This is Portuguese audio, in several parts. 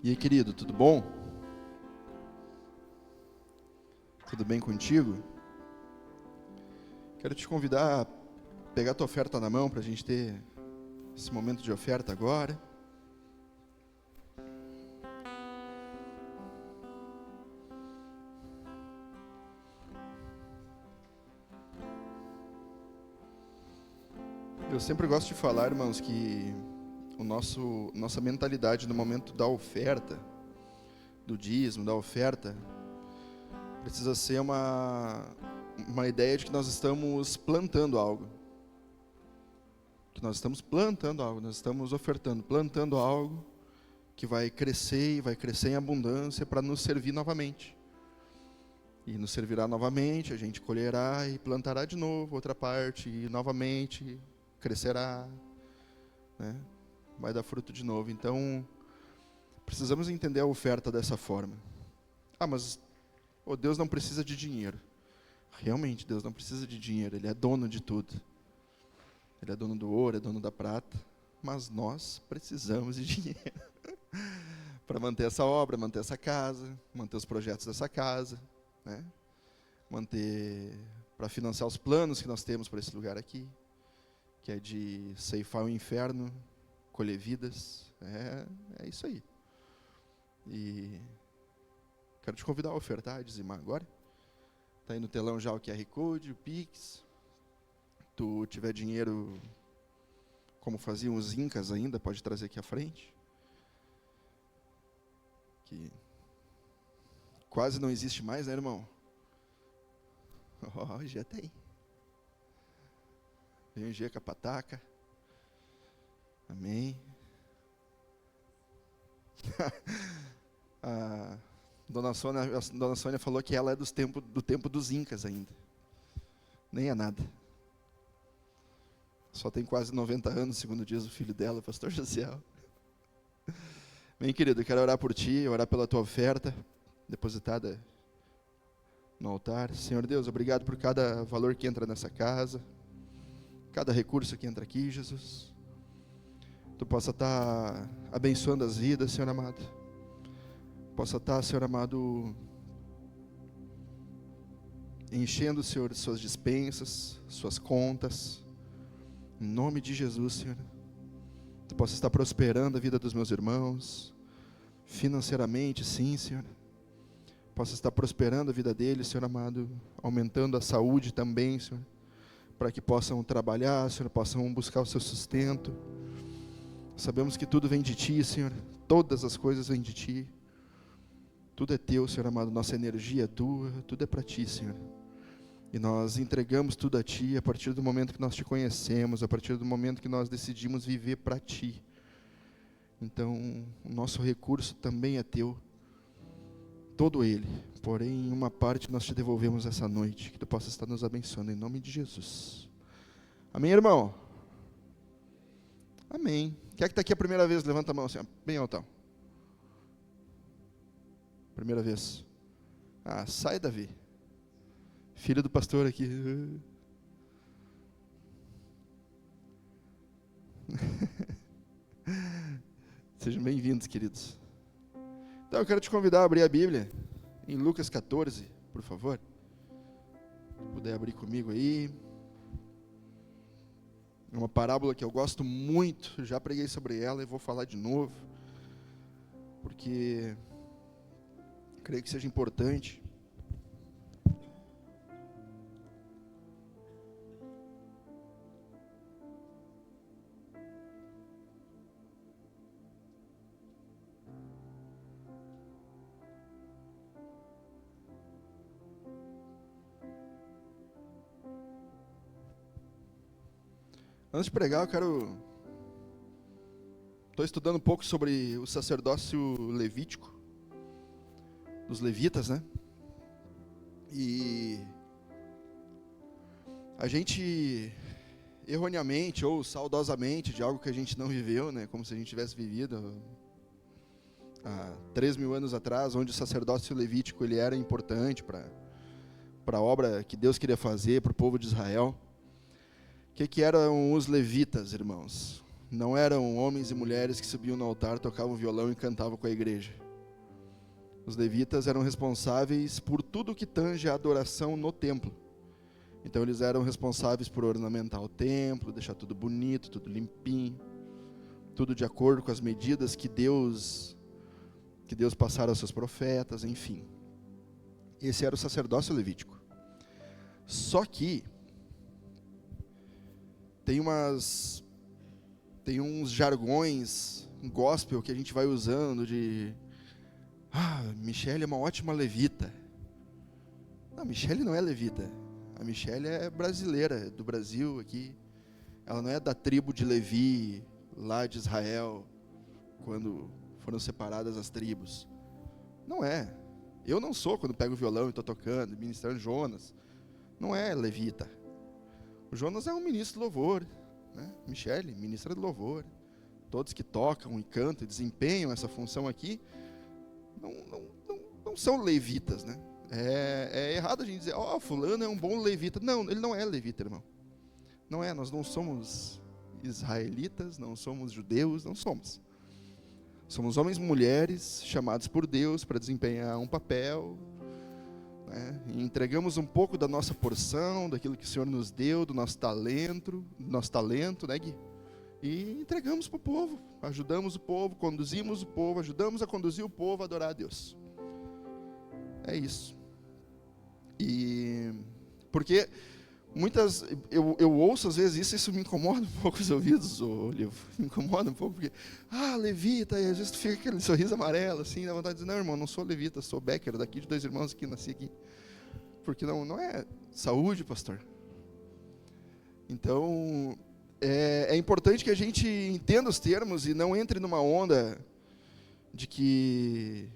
E aí, querido, tudo bom? Tudo bem contigo? Quero te convidar a pegar tua oferta na mão para a gente ter esse momento de oferta agora. Eu sempre gosto de falar, irmãos, que nossa mentalidade no momento da oferta, do dízimo, da oferta, precisa ser uma ideia de que nós estamos plantando algo. Que nós estamos plantando algo, nós estamos ofertando, plantando algo que vai crescer e vai crescer em abundância para nos servir novamente. E nos servirá novamente, a gente colherá e plantará de novo outra parte, e novamente crescerá, né? Vai dar fruto de novo. Então, precisamos entender a oferta dessa forma. Mas Deus não precisa de dinheiro. Realmente, Deus não precisa de dinheiro, Ele é dono de tudo. Ele é dono do ouro, é dono da prata, mas nós precisamos de dinheiro para manter essa obra, manter essa casa, manter os projetos dessa casa, né? Manter, para financiar os planos que nós temos para esse lugar aqui, que é de ceifar o inferno, colher vidas, é isso aí. E quero te convidar a ofertar, a dizimar agora. Está aí no telão já o QR Code, o Pix. Tu tiver dinheiro, como faziam os incas ainda, pode trazer aqui à frente. Que quase não existe mais, né, irmão? Já tem. Vem o G com a pataca. Amém. A Dona Sônia falou que ela é do tempo dos incas ainda. Nem é nada. Só tem quase 90 anos, segundo diz o filho dela, o pastor Josiel. Bem, querido, eu quero orar por ti, orar pela tua oferta, depositada no altar. Senhor Deus, obrigado por cada valor que entra nessa casa, cada recurso que entra aqui, Jesus. Tu possa estar abençoando as vidas, Senhor amado. Possa estar, Senhor amado, enchendo, Senhor, suas dispensas, suas contas. Em nome de Jesus, Senhor. Tu possa estar prosperando a vida dos meus irmãos, financeiramente, sim, Senhor. Possa estar prosperando a vida deles, Senhor amado, aumentando a saúde também, Senhor, para que possam trabalhar, Senhor, possam buscar o seu sustento. Sabemos que tudo vem de Ti, Senhor, todas as coisas vêm de Ti. Tudo é Teu, Senhor amado, nossa energia é Tua, tudo é para Ti, Senhor. E nós entregamos tudo a Ti a partir do momento que nós Te conhecemos, a partir do momento que nós decidimos viver para Ti. Então, o nosso recurso também é Teu, todo ele. Porém, uma parte nós Te devolvemos essa noite, que Tu possa estar nos abençoando, em nome de Jesus. Amém, irmão? Amém. Quem é que está aqui a primeira vez? Levanta a mão assim, bem altão. Primeira vez. Sai, Davi. Filho do pastor aqui. Sejam bem-vindos, queridos. Então, eu quero te convidar a abrir a Bíblia em Lucas 14, por favor. Se puder abrir comigo aí. É uma parábola que eu gosto muito, já preguei sobre ela e vou falar de novo, porque creio que seja importante. Antes de pregar, estou estudando um pouco sobre o sacerdócio levítico, dos levitas, né? E a gente, erroneamente ou saudosamente, de algo que a gente não viveu, né? Como se a gente tivesse vivido há 3.000 anos atrás, onde o sacerdócio levítico ele era importante para a obra que Deus queria fazer para o povo de Israel. O que eram os levitas, irmãos? não eram homens e mulheres que subiam no altar, tocavam violão e cantavam com a igreja. Os levitas eram responsáveis por tudo que tange a adoração no templo. Então eles eram responsáveis por ornamentar o templo, deixar tudo bonito, tudo limpinho, tudo de acordo com as medidas que Deus passara aos seus profetas, enfim. Esse era o sacerdócio levítico. Só que tem uns jargões gospel que a gente vai usando de Michele é uma ótima levita. Não, Michele não é levita. A Michele é brasileira, é do Brasil aqui. Ela não é da tribo de Levi, lá de Israel, quando foram separadas as tribos. Não é. Eu não sou quando pego o violão e estou tocando, ministrando Jonas. Não é levita. O Jonas é um ministro de louvor, né? Michele, ministra de louvor. Todos que tocam e cantam e desempenham essa função aqui não são levitas, né? É errado a gente dizer, fulano é um bom levita. Não, ele não é levita, irmão. Não é, nós não somos israelitas, não somos judeus, não somos. Somos homens e mulheres chamados por Deus para desempenhar um papel, né? E entregamos um pouco da nossa porção, daquilo que o Senhor nos deu, do nosso talento, né, Gui? E entregamos para o povo, ajudamos o povo, conduzimos o povo, ajudamos a conduzir o povo a adorar a Deus. É isso. E porque eu ouço às vezes isso me incomoda um pouco os ouvidos, Olivo. Me incomoda um pouco, porque, levita, e às vezes tu fica com aquele sorriso amarelo, assim, dá vontade de dizer, não, irmão, não sou levita, sou Becker, daqui de 2 irmãos que nasci aqui. Porque não é saúde, pastor. Então, é importante que a gente entenda os termos e não entre numa onda de que,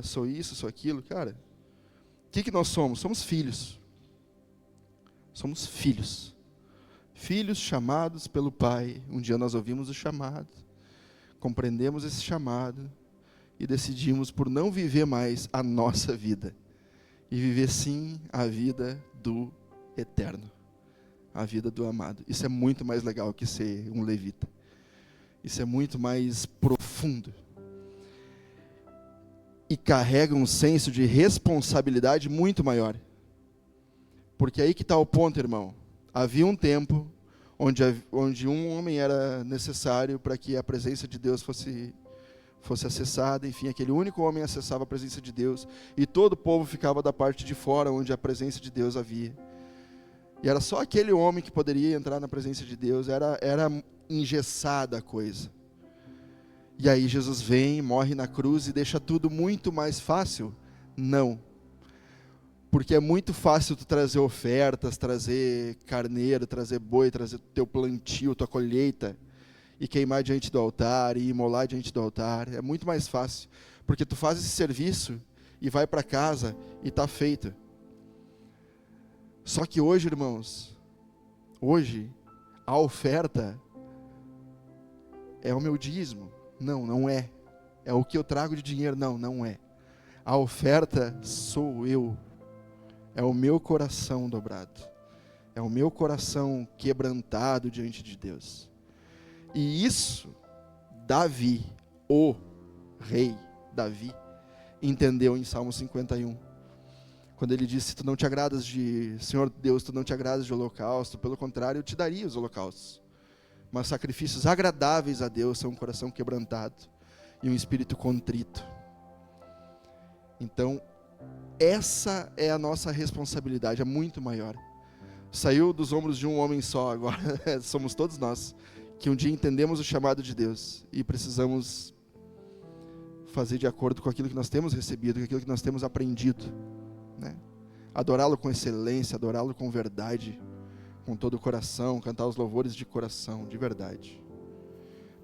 sou isso, sou aquilo. Cara, o que nós somos? Somos filhos. Somos filhos. Filhos chamados pelo Pai. Um dia nós ouvimos o chamado, compreendemos esse chamado e decidimos por não viver mais a nossa vida e viver sim a vida do eterno, a vida do amado. Isso é muito mais legal que ser um levita. Isso é muito mais profundo. E carrega um senso de responsabilidade muito maior. Porque aí que está o ponto, irmão. Havia um tempo onde um homem era necessário para que a presença de Deus fosse acessada. Enfim, aquele único homem acessava a presença de Deus. E todo o povo ficava da parte de fora, onde a presença de Deus havia. E era só aquele homem que poderia entrar na presença de Deus. Era engessada a coisa. E aí Jesus vem, morre na cruz e deixa tudo muito mais fácil? Não. Porque é muito fácil tu trazer ofertas, trazer carneiro, trazer boi, trazer teu plantio, tua colheita, e queimar diante do altar, e imolar diante do altar. É muito mais fácil, porque tu faz esse serviço e vai para casa e está feito. Só que hoje, irmãos, a oferta é o meu dízimo. Não é. É o que eu trago de dinheiro. Não é. A oferta sou eu. É o meu coração dobrado. É o meu coração quebrantado diante de Deus. E isso, Davi, o rei Davi, entendeu em Salmo 51. Quando ele disse, Senhor Deus, tu não te agradas de holocausto, pelo contrário, eu te daria os holocaustos. Mas sacrifícios agradáveis a Deus são um coração quebrantado e um espírito contrito. Então, essa é a nossa responsabilidade, é muito maior. Saiu dos ombros de um homem só, agora somos todos nós, que um dia entendemos o chamado de Deus e precisamos fazer de acordo com aquilo que nós temos recebido, com aquilo que nós temos aprendido, né? Adorá-lo com excelência, adorá-lo com verdade, com todo o coração, cantar os louvores de coração, de verdade.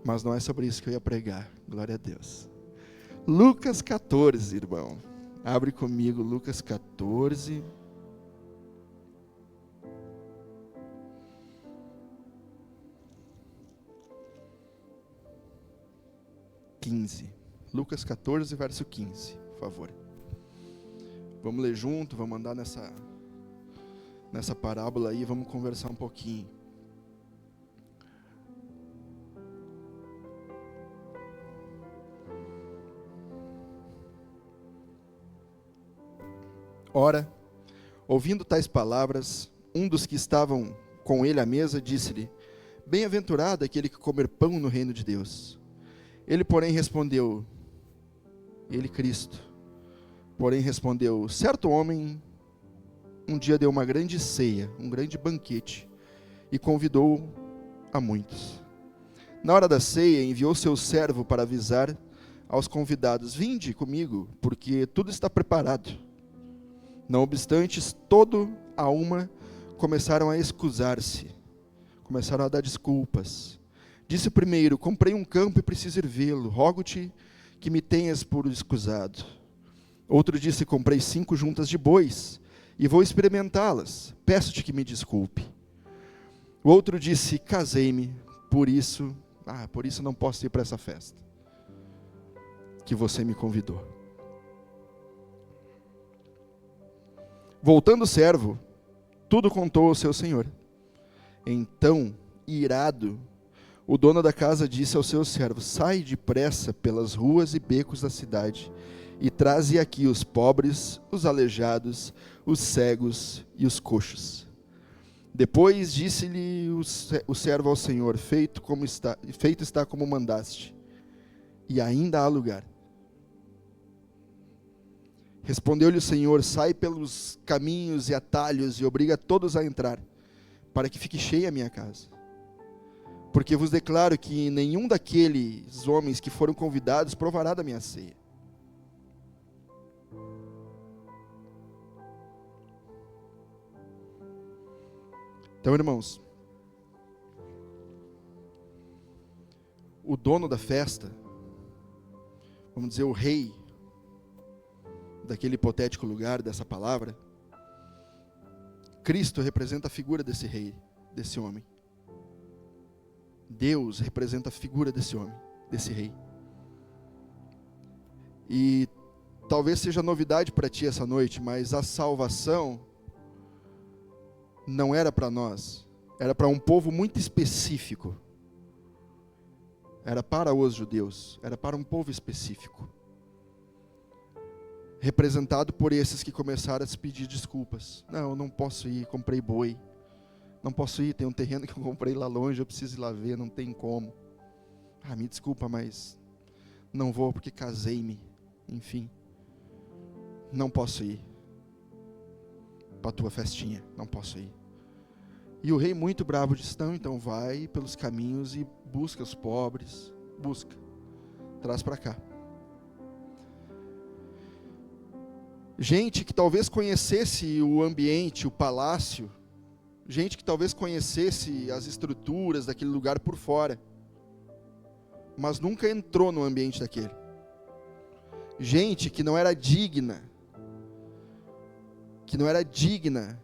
Mas não é sobre isso que eu ia pregar, glória a Deus. Lucas 14, irmão. Abre comigo Lucas 14. Lucas 14, verso 15, por favor. Vamos ler junto, vamos andar nessa parábola aí, vamos conversar um pouquinho. Ora, ouvindo tais palavras, um dos que estavam com ele à mesa disse-lhe: Bem-aventurado aquele que comer pão no reino de Deus. Ele, porém, respondeu, Cristo, porém respondeu: certo homem um dia deu uma grande ceia, um grande banquete, e convidou a muitos. Na hora da ceia, enviou seu servo para avisar aos convidados: vinde comigo, porque tudo está preparado. Não obstante, todo a uma começaram a excusar-se, começaram a dar desculpas. Disse o primeiro: comprei um campo e preciso ir vê-lo, rogo-te que me tenhas por escusado. Outro disse: comprei 5 juntas de bois e vou experimentá-las, peço-te que me desculpe. O outro disse: casei-me, por isso não posso ir para essa festa que você me convidou. Voltando o servo, tudo contou ao seu senhor. Então, irado, o dono da casa disse ao seu servo: sai depressa pelas ruas e becos da cidade, e traze aqui os pobres, os aleijados, os cegos e os coxos. Depois disse-lhe o servo ao senhor: feito está como mandaste, e ainda há lugar. Respondeu-lhe o Senhor: sai pelos caminhos e atalhos e obriga todos a entrar, para que fique cheia a minha casa. Porque vos declaro que nenhum daqueles homens que foram convidados provará da minha ceia. Então, irmãos, o dono da festa, vamos dizer, o rei daquele hipotético lugar, dessa palavra, Cristo representa a figura desse rei, desse homem. Deus representa a figura desse homem, desse rei. E talvez seja novidade para ti essa noite, mas a salvação não era para nós, era para um povo muito específico. Era para os judeus, era para um povo específico. Representado por esses que começaram a se pedir desculpas. Não posso ir, comprei boi. Não posso ir, tem um terreno que eu comprei lá longe, eu preciso ir lá ver, não tem como. Me desculpa, mas não vou porque casei-me. Enfim, não posso ir para a tua festinha, não posso ir. E o rei muito bravo disse: não, então vai pelos caminhos e busca os pobres, traz para cá. Gente que talvez conhecesse o ambiente, o palácio, gente que talvez conhecesse as estruturas daquele lugar por fora, mas nunca entrou no ambiente daquele. Gente que não era digna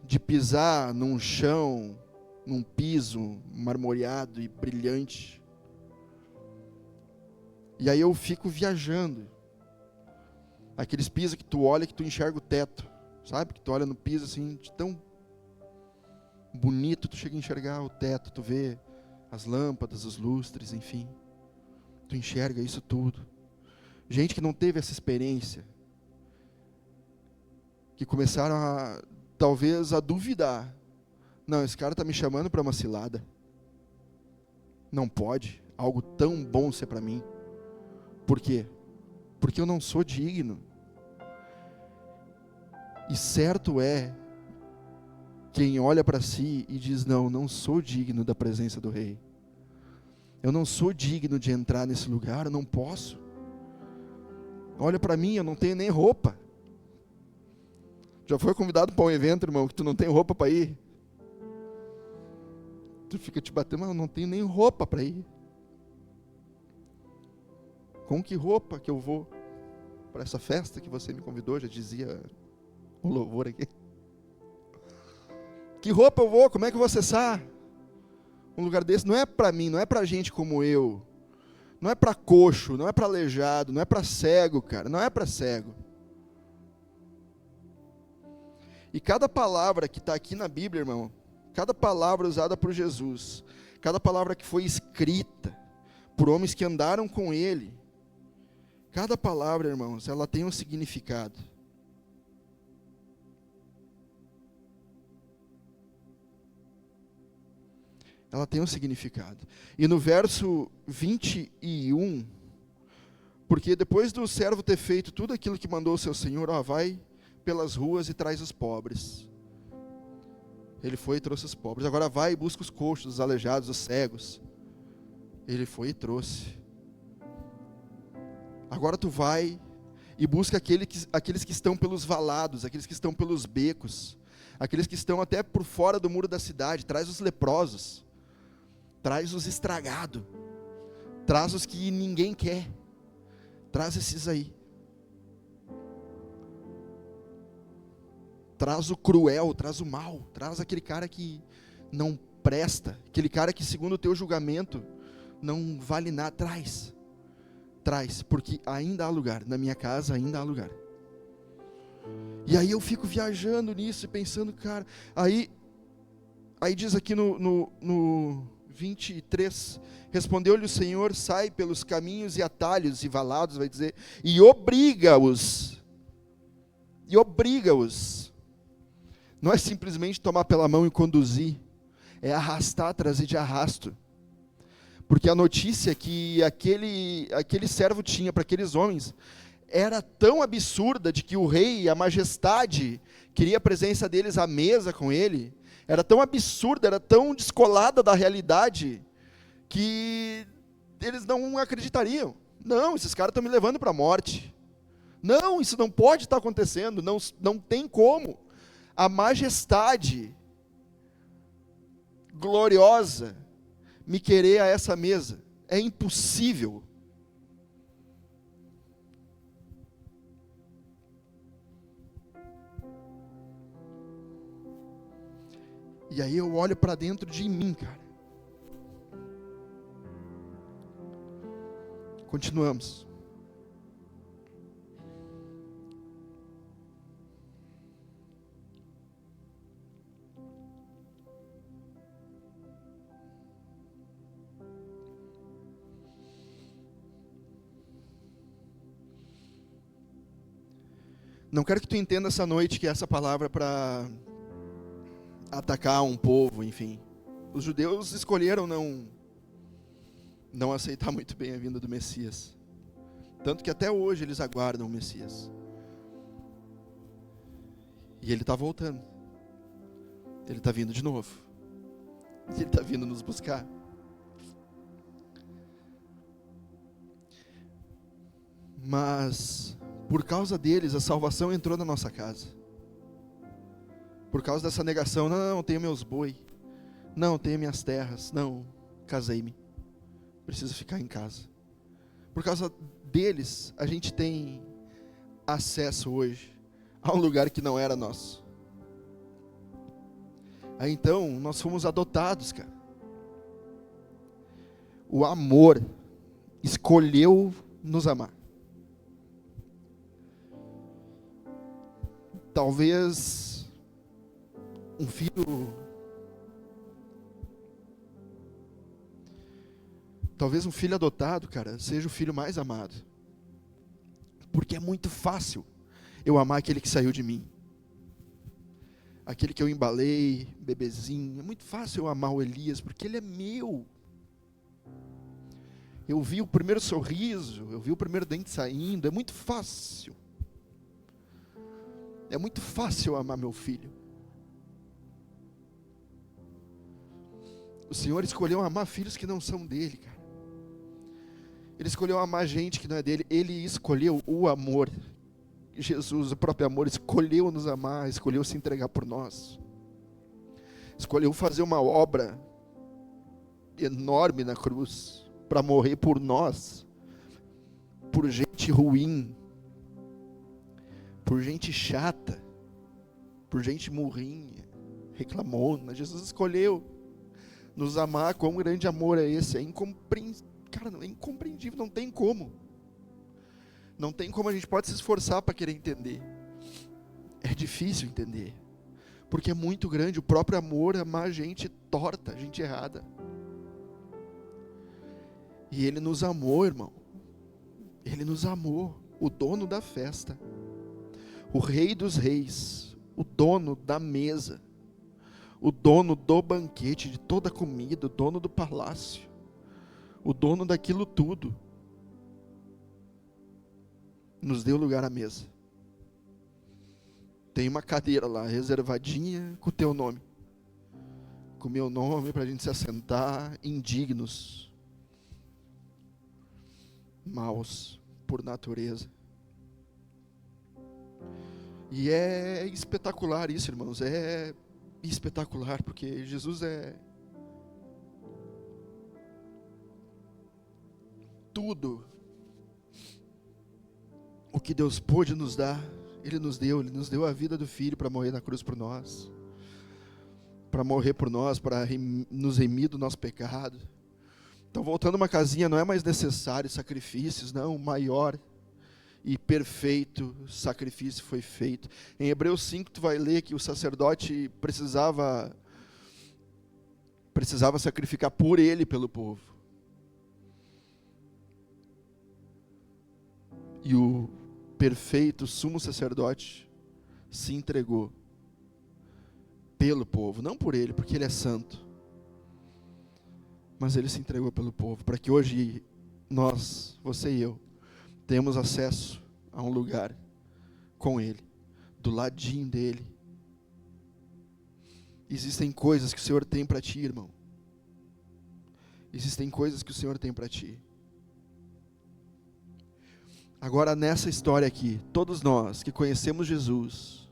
de pisar num chão, num piso marmoreado e brilhante. E aí eu fico viajando. Aqueles pisos que tu olha, que tu enxerga o teto, sabe? Que tu olha no piso assim, de tão bonito, tu chega a enxergar o teto, tu vê as lâmpadas, os lustres, enfim. Tu enxerga isso tudo. Gente que não teve essa experiência, que começaram talvez a duvidar. Não, esse cara está me chamando para uma cilada. Não pode algo tão bom ser para mim. Por quê? Porque eu não sou digno. E certo é quem olha para si e diz: não sou digno da presença do rei. Eu não sou digno de entrar nesse lugar, eu não posso. Olha para mim, eu não tenho nem roupa. Já foi convidado para um evento, irmão, que tu não tem roupa para ir? Tu fica te batendo: mas eu não tenho nem roupa para ir. Com que roupa que eu vou para essa festa que você me convidou? Já dizia o louvor aqui. Que roupa eu vou? Como é que eu vou acessar um lugar desse? Não é para mim, não é para gente como eu. Não é para coxo, não é para aleijado, não é para cego, cara. Não é para cego. E cada palavra que está aqui na Bíblia, irmão, cada palavra usada por Jesus, cada palavra que foi escrita por homens que andaram com Ele, cada palavra, irmãos, ela tem um significado. Ela tem um significado. E no verso 21, porque depois do servo ter feito tudo aquilo que mandou o seu senhor, vai pelas ruas e traz os pobres. Ele foi e trouxe os pobres. Agora vai e busca os coxos, os aleijados, os cegos. Ele foi e trouxe. Agora tu vai e busca aqueles que estão pelos valados, aqueles que estão pelos becos, aqueles que estão até por fora do muro da cidade. Traz os leprosos, traz os estragados, traz os que ninguém quer, traz esses aí. Traz o cruel, traz o mal, traz aquele cara que não presta, aquele cara que segundo o teu julgamento não vale nada. Traz, porque ainda há lugar, na minha casa ainda há lugar. E aí eu fico viajando nisso e pensando, cara, aí diz aqui no 23, respondeu-lhe o Senhor, sai pelos caminhos e atalhos e valados, vai dizer, e obriga-os, não é simplesmente tomar pela mão e conduzir, é arrastar, trazer de arrasto. Porque a notícia que aquele servo tinha para aqueles homens era tão absurda, de que o rei, a majestade, queria a presença deles à mesa com ele, era tão absurda, era tão descolada da realidade, que eles não acreditariam. Não, esses caras estão me levando para a morte. Não, isso não pode estar acontecendo, não tem como. A majestade gloriosa me querer a essa mesa, é impossível. E aí eu olho para dentro de mim, cara. Continuamos. Não quero que tu entenda essa noite que essa palavra para atacar um povo, enfim. Os judeus escolheram não aceitar muito bem a vinda do Messias. Tanto que até hoje eles aguardam o Messias. E ele está voltando. Ele está vindo de novo. E ele está vindo nos buscar. Mas por causa deles, a salvação entrou na nossa casa. Por causa dessa negação, não, tenho meus boi, não, tenho minhas terras, não, casei-me, preciso ficar em casa. Por causa deles, a gente tem acesso hoje a um lugar que não era nosso. Aí então, nós fomos adotados, cara. O amor escolheu nos amar. Talvez um filho adotado, cara, seja o filho mais amado. Porque é muito fácil eu amar aquele que saiu de mim. Aquele que eu embalei, bebezinho. É muito fácil eu amar o Elias, porque ele é meu. Eu vi o primeiro sorriso, eu vi o primeiro dente saindo. É muito fácil. É muito fácil eu amar meu filho. O Senhor escolheu amar filhos que não são dele, cara. Ele escolheu amar gente que não é dele. Ele escolheu o amor. Jesus, o próprio amor, escolheu nos amar, escolheu se entregar por nós. Escolheu fazer uma obra enorme na cruz, para morrer por nós, por gente ruim, por gente chata, por gente murrinha, reclamona. Jesus escolheu nos amar. Quão grande amor é esse? É incompreendível, não tem como. Não tem como a gente pode se esforçar para querer entender. É difícil entender, porque é muito grande o próprio amor, amar gente torta, gente errada. E Ele nos amou, irmão. Ele nos amou, o dono da festa, o Rei dos Reis, o dono da mesa, o dono do banquete, de toda a comida, o dono do palácio, o dono daquilo tudo, nos deu lugar à mesa. Tem uma cadeira lá, reservadinha com o teu nome, com o meu nome, para a gente se assentar, indignos, maus por natureza. E é espetacular isso, irmãos, é espetacular, porque Jesus é tudo o que Deus pôde nos dar. Ele nos deu a vida do Filho para morrer na cruz por nós, para morrer por nós, para nos remir do nosso pecado. Então, voltando a uma casinha, não é mais necessário sacrifícios, não, o maior e perfeito sacrifício foi feito. Em Hebreus 5 tu vai ler que o sacerdote precisava sacrificar por ele, pelo povo. E o perfeito sumo sacerdote se entregou pelo povo, não por ele, porque ele é santo, mas ele se entregou pelo povo, para que hoje nós, você e eu, temos acesso a um lugar com ele, do ladinho dele. Existem coisas que o Senhor tem para ti, irmão. Existem coisas que o Senhor tem para ti. Agora, nessa história aqui, todos nós que conhecemos Jesus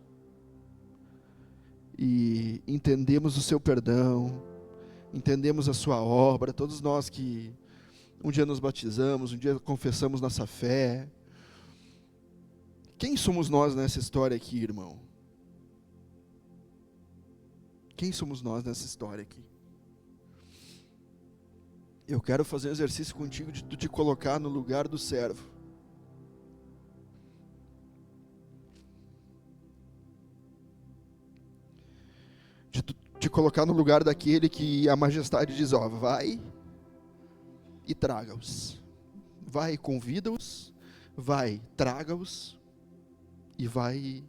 e entendemos o seu perdão, entendemos a sua obra, todos nós que um dia nos batizamos, um dia confessamos nossa fé, quem somos nós nessa história aqui, irmão? Quem somos nós nessa história aqui? Eu quero fazer um exercício contigo de tu te colocar no lugar do servo. De te colocar no lugar daquele que a majestade diz, ó, vai e traga-os. Vai, convida-os, vai, traga-os e vai,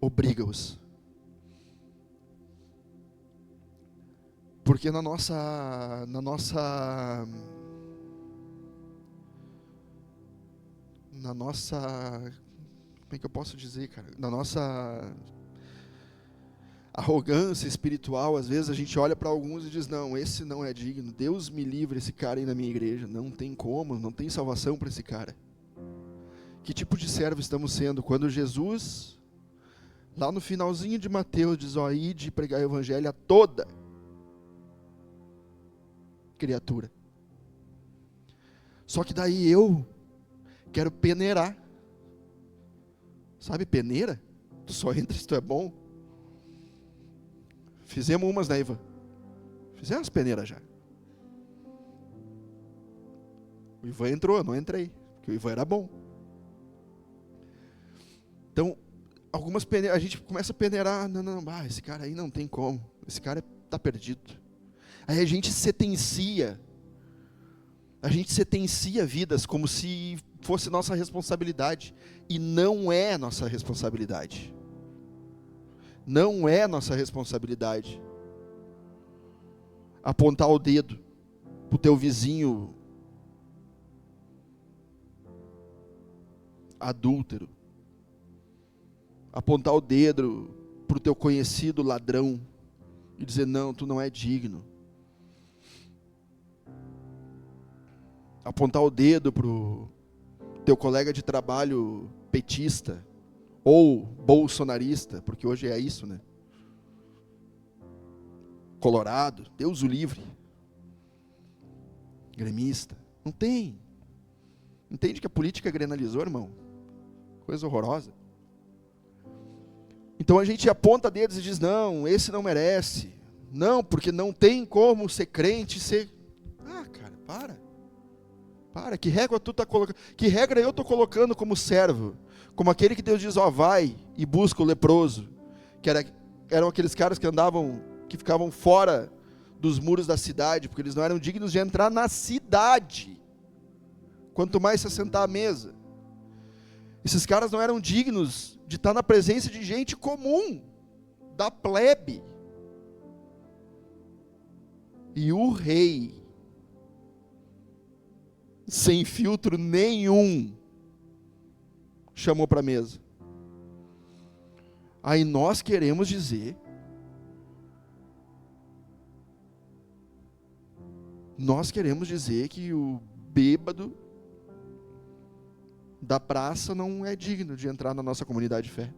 obriga-os. Porque na nossa, como é que eu posso dizer, cara? Na nossa arrogância espiritual, às vezes a gente olha para alguns e diz, não, esse não é digno, Deus me livre esse cara aí na minha igreja, não tem como, não tem salvação para esse cara. Que tipo de servo estamos sendo? Quando Jesus, lá no finalzinho de Mateus, diz, ó, ide pregar o evangelho a toda criatura. Só que daí eu quero peneirar. Sabe peneira? Tu só entra se tu é bom. Fizemos umas, né, Ivan? Fizemos as peneiras já. O Ivan entrou, eu não entrei, porque o Ivan era bom. Então, algumas peneiras, a gente começa a peneirar, não, esse cara aí não tem como, esse cara está perdido. Aí a gente sentencia vidas como se fosse nossa responsabilidade, e não é nossa responsabilidade. Não é nossa responsabilidade apontar o dedo para o teu vizinho adúltero, apontar o dedo para o teu conhecido ladrão e dizer, não, tu não é digno. Apontar o dedo para o teu colega de trabalho petista, ou bolsonarista, porque hoje é isso, né? Colorado, Deus o livre. Gremista, não tem. Entende que a política grenalizou, irmão? Coisa horrorosa. Então a gente aponta dedos e diz, não, esse não merece. Não, porque não tem como ser crente, ser... Ah, cara, para, que régua tu tá colocando? Que regra eu tô colocando como servo? Como aquele que Deus diz, ó, vai e busca o leproso, que eram aqueles caras que ficavam fora dos muros da cidade, porque eles não eram dignos de entrar na cidade, quanto mais se assentar à mesa. Esses caras não eram dignos de estar na presença de gente comum, da plebe. E o rei, sem filtro nenhum, chamou para a mesa. Aí nós queremos dizer, que o bêbado da praça não é digno de entrar na nossa comunidade de fé.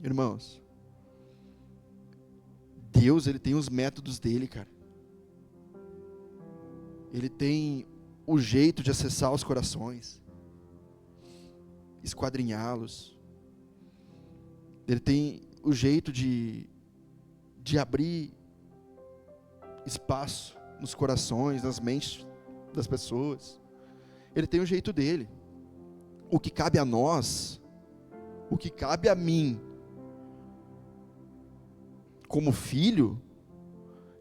Irmãos, Deus, Ele tem os métodos dele, cara. Ele tem o jeito de acessar os corações, esquadrinhá-los. Ele tem o jeito de abrir espaço nos corações, nas mentes das pessoas. Ele tem o jeito dele. O que cabe a nós, o que cabe a mim, como filho,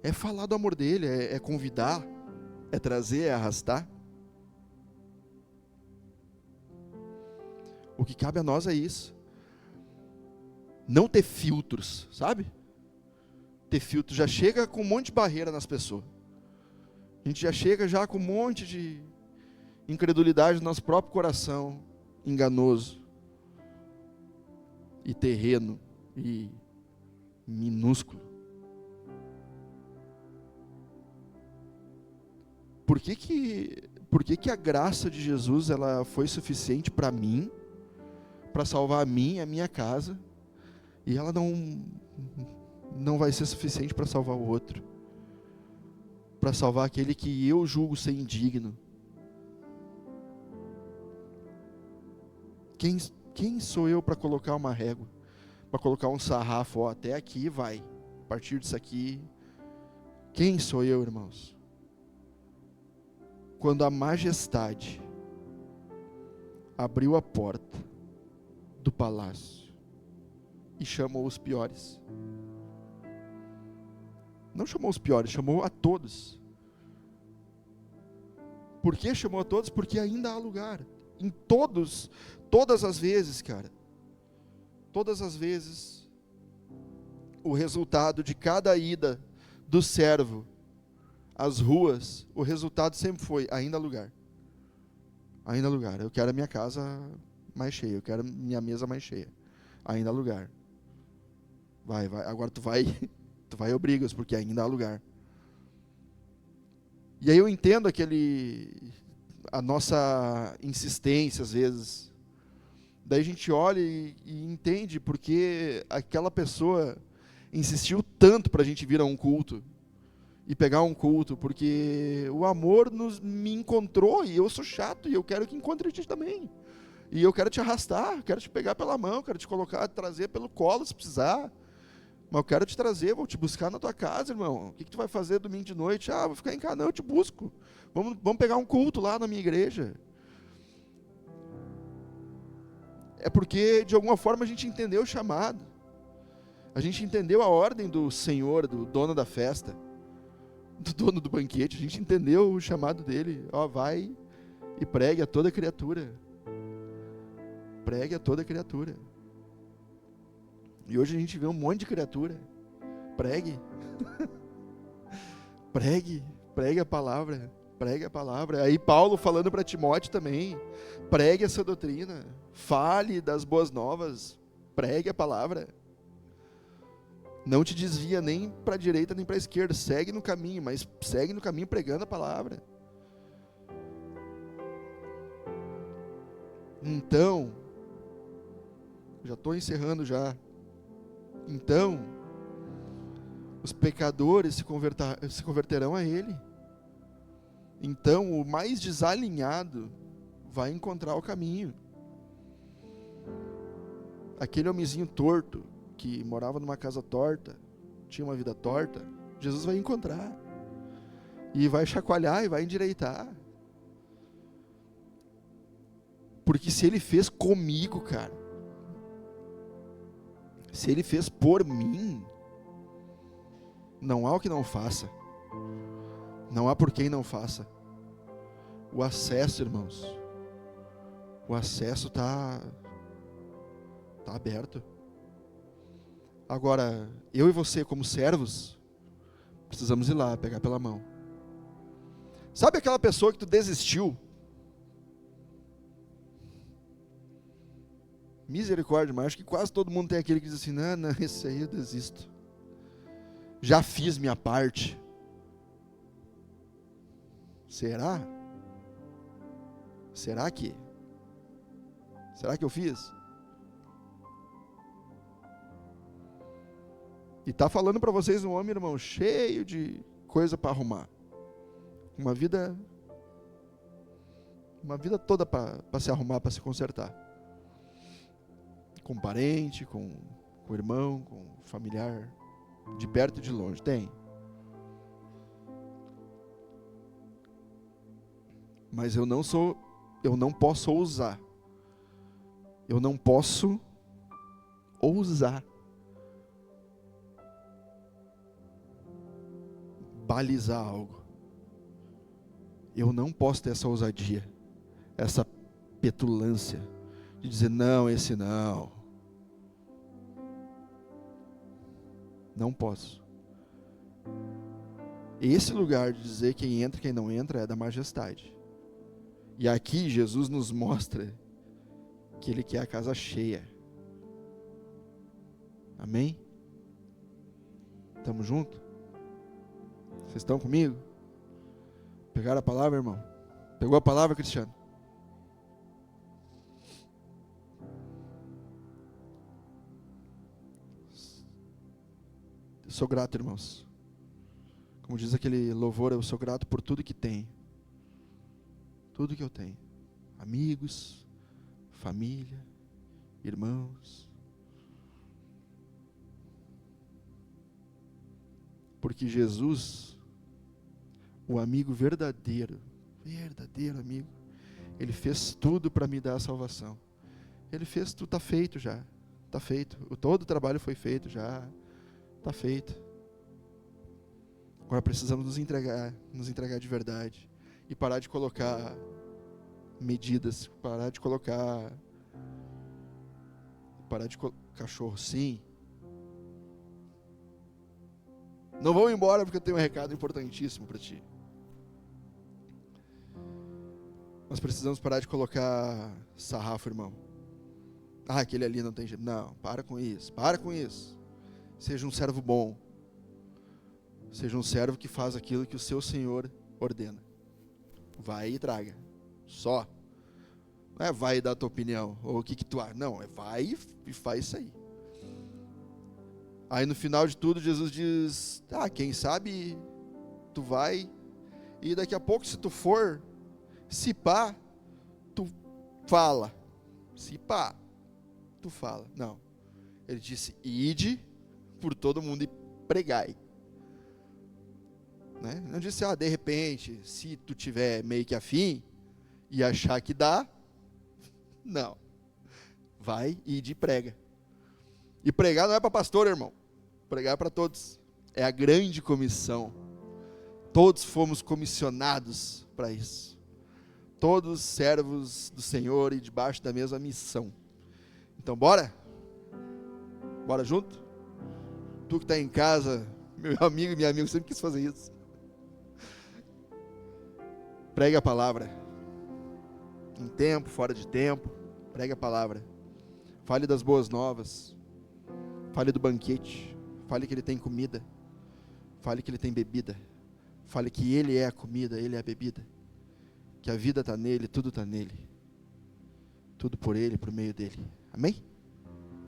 é falar do amor dele, é convidar, é trazer, é arrastar. O que cabe a nós é isso. Não ter filtros, sabe? Ter filtro já chega com um monte de barreira nas pessoas. A gente já chega já com um monte de incredulidade no nosso próprio coração, enganoso e terreno e minúsculo. Por que a graça de Jesus ela foi suficiente para mim, para salvar a mim e a minha casa, e ela não vai ser suficiente para salvar o outro, para salvar aquele que eu julgo ser indigno? Quem sou eu para colocar uma régua, para colocar um sarrafo, ó, até aqui vai, a partir disso aqui? Quem sou eu, irmãos? Quando a majestade abriu a porta do palácio e chamou os piores. Não chamou os piores, chamou a todos. Por que chamou a todos? Porque ainda há lugar. Em todas as vezes, cara. Todas as vezes, o resultado de cada ida do servo às ruas, o resultado sempre foi, ainda há lugar. Ainda há lugar. Eu quero a minha casa mais cheia, eu quero a minha mesa mais cheia. Ainda há lugar. Vai. Agora tu vai obrigas, porque ainda há lugar. E aí eu entendo a nossa insistência às vezes. Daí a gente olha e entende porque aquela pessoa insistiu tanto para a gente vir a um culto e pegar um culto, porque o amor me encontrou e eu sou chato e eu quero que encontre a gente também. E eu quero te arrastar, quero te pegar pela mão, quero te trazer pelo colo se precisar. Mas eu quero te trazer, vou te buscar na tua casa, irmão. O que tu vai fazer domingo de noite? Ah, vou ficar em casa. Não, eu te busco. Vamos pegar um culto lá na minha igreja. É porque, de alguma forma, a gente entendeu o chamado. A gente entendeu a ordem do Senhor, do dono da festa, do dono do banquete. A gente entendeu o chamado dele. Ó, vai e pregue a toda criatura. Pregue a toda criatura. E hoje a gente vê um monte de criatura. Pregue. Pregue a palavra. Pregue a palavra. Aí Paulo falando para Timóteo também. Pregue essa doutrina. Fale das boas novas. Pregue a palavra. Não te desvia nem para a direita nem para a esquerda. Segue no caminho, mas segue no caminho pregando a palavra. Então, já estou encerrando já. Então, os pecadores se converterão a Ele. Então, o mais desalinhado vai encontrar o caminho. Aquele homenzinho torto, que morava numa casa torta, tinha uma vida torta, Jesus vai encontrar. E vai chacoalhar e vai endireitar. Porque se Ele fez comigo, cara, se Ele fez por mim, não há o que não faça. Não há por quem não faça. O acesso, irmãos, o acesso está aberto. Agora, eu e você, como servos, precisamos ir lá, pegar pela mão. Sabe aquela pessoa que tu desistiu? Misericórdia, mas acho que quase todo mundo tem aquele que diz assim, não, esse aí eu desisto. Já fiz minha parte. Será? Será que eu fiz? E tá falando para vocês um homem, irmão, cheio de coisa para arrumar. Uma vida toda para se arrumar, para se consertar. Com parente, com irmão, com familiar, de perto e de longe. Tem. Mas eu não posso ousar. Eu não posso ousar balizar algo. Eu não posso ter essa ousadia, essa petulância de dizer, não, esse não. Não posso. Esse lugar de dizer quem entra e quem não entra é da majestade. E aqui Jesus nos mostra que Ele quer a casa cheia. Amém? Estamos juntos? Vocês estão comigo? Pegaram a palavra, irmão? Pegou a palavra, Cristiano? Eu sou grato, irmãos. Como diz aquele louvor, eu sou grato por tudo que tenho. Tudo que eu tenho. Amigos, família, irmãos. Porque Jesus, o amigo verdadeiro amigo, Ele fez tudo para me dar a salvação. Ele fez tudo, está feito já. Está feito. Todo o trabalho foi feito já. Está feito. Agora precisamos nos entregar de verdade. E parar de colocar medidas, parar de cachorro, sim. Não vão embora porque eu tenho um recado importantíssimo para ti. Nós precisamos parar de colocar sarrafo, irmão. Aquele ali não tem jeito. Não, para com isso. Seja um servo bom. Seja um servo que faz aquilo que o seu Senhor ordena. Vai e traga. Só. Não é vai e dá a tua opinião. Ou o que tu acha. Não, é vai e faz isso aí. Aí no final de tudo Jesus diz, quem sabe tu vai e daqui a pouco se tu for, se pá, tu fala. Se pá, tu fala. Não. Ele disse, ide por todo mundo e pregai. Né? Não disse, de repente, se tu tiver meio que afim e achar que dá, não. Vai, ide e prega. E pregar não é para pastor, irmão. Pregar é para todos. É a grande comissão. Todos fomos comissionados para isso. Todos servos do Senhor e debaixo da mesma missão. Então, bora? Bora junto? Tu que está em casa, meu amigo e minha amiga, sempre quis fazer isso. Pregue a palavra. Em tempo, fora de tempo. Pregue a palavra. Fale das boas novas. Fale do banquete. Fale que Ele tem comida. Fale que Ele tem bebida. Fale que Ele é a comida, Ele é a bebida. Que a vida está nele, tudo está nele. Tudo por Ele, por meio dEle. Amém?